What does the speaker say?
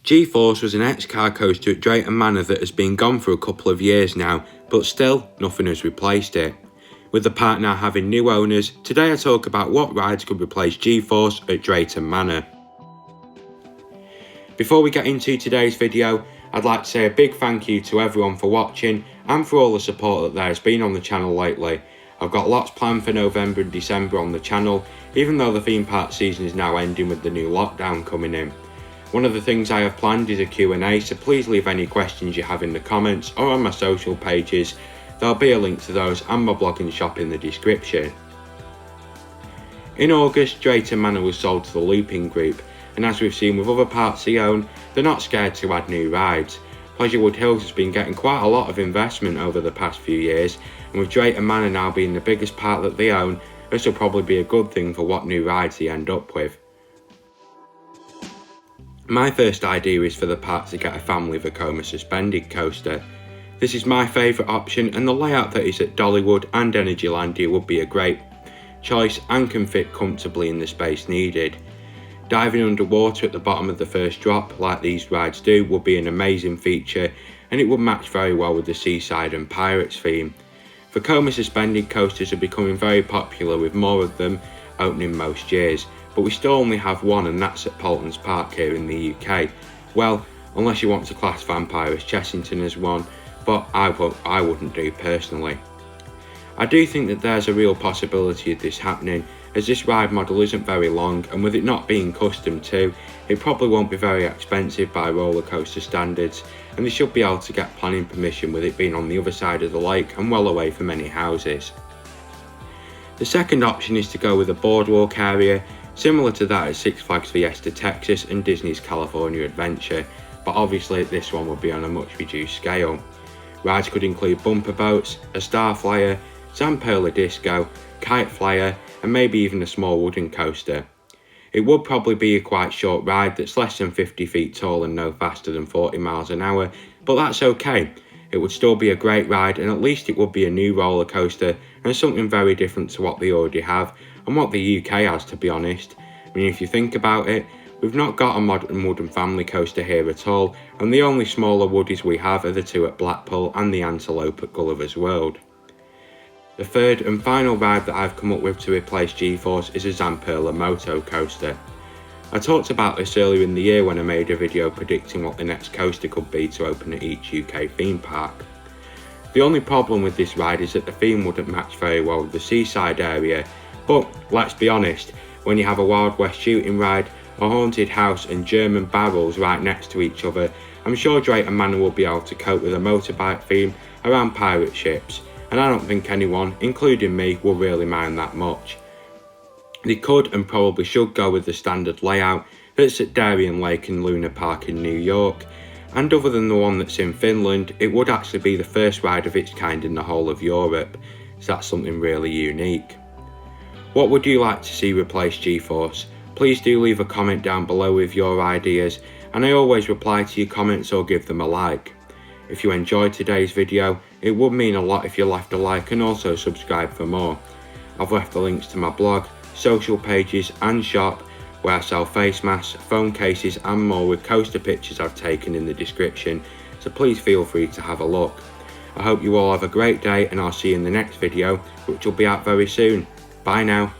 G-Force was an X-car coaster at Drayton Manor that has been gone for a couple of years now, but still, nothing has replaced it. With the park now having new owners, today I talk about what rides could replace G-Force at Drayton Manor. Before we get into today's video, I'd like to say a big thank you to everyone for watching and for all the support that there has been on the channel lately. I've got lots planned for November and December on the channel, even though the theme park season is now ending with the new lockdown coming in. One of the things I have planned is a Q&A, so please leave any questions you have in the comments or on my social pages. There'll be a link to those and my blog and shop in the description. In August, Drayton Manor was sold to the Looping Group, and as we've seen with other parks they own, they're not scared to add new rides. Pleasurewood Hills has been getting quite a lot of investment over the past few years, and with Drayton Manor now being the biggest park that they own, this will probably be a good thing for what new rides they end up with. My first idea is for the park to get a family Vekoma suspended coaster. This is my favourite option, and the layout that is at Dollywood and Energylandia would be a great choice and can fit comfortably in the space needed. Diving underwater at the bottom of the first drop, like these rides do, would be an amazing feature, and it would match very well with the Seaside and Pirates theme. Vekoma suspended coasters are becoming very popular, with more of them opening most years, but we still only have one, and that's at Paultons Park here in the UK. Well, unless you want to class Vampires Chessington as one, but I wouldn't do personally. I do think that there's a real possibility of this happening, as this ride model isn't very long, and with it not being custom too, it probably won't be very expensive by roller coaster standards, and they should be able to get planning permission with it being on the other side of the lake and well away from any houses. The second option is to go with a boardwalk area, similar to that at Six Flags Fiesta Texas and Disney's California Adventure, but obviously this one would be on a much reduced scale. Rides could include bumper boats, a star flyer, zamper disco, kite flyer, and maybe even a small wooden coaster. It would probably be a quite short ride that's less than 50 feet tall and no faster than 40 miles an hour, but that's okay. It would still be a great ride, and at least it would be a new roller coaster and something very different to what they already have and what the UK has, to be honest. I mean, if you think about it, we've not got a modern wooden family coaster here at all, and the only smaller woodies we have are the two at Blackpool and the Antelope at Gulliver's World. The third and final ride that I've come up with to replace G-Force is a zamper lamoto coaster. I talked about this earlier in the year when I made a video predicting what the next coaster could be to open at each UK theme park. The only problem with this ride is that the theme wouldn't match very well with the seaside area, but let's be honest, when you have a Wild West shooting ride, a haunted house and German barrels right next to each other, I'm sure Drayton Manor will be able to cope with a motorbike theme around pirate ships, and I don't think anyone, including me, will really mind that much. They could and probably should go with the standard layout that's at Darien Lake and Luna Park in New York, and other than the one that's in Finland, it would actually be the first ride of its kind in the whole of Europe, so that's something really unique. What would you like to see replace G-Force? Please do leave a comment down below with your ideas, and I always reply to your comments or give them a like. If you enjoyed today's video, it would mean a lot if you left a like and also subscribe for more. I've left the links to my blog, social pages and shop, where I sell face masks, phone cases and more with coaster pictures I've taken in the description, so please feel free to have a look. I hope you all have a great day, and I'll see you in the next video, which will be out very soon. Bye now.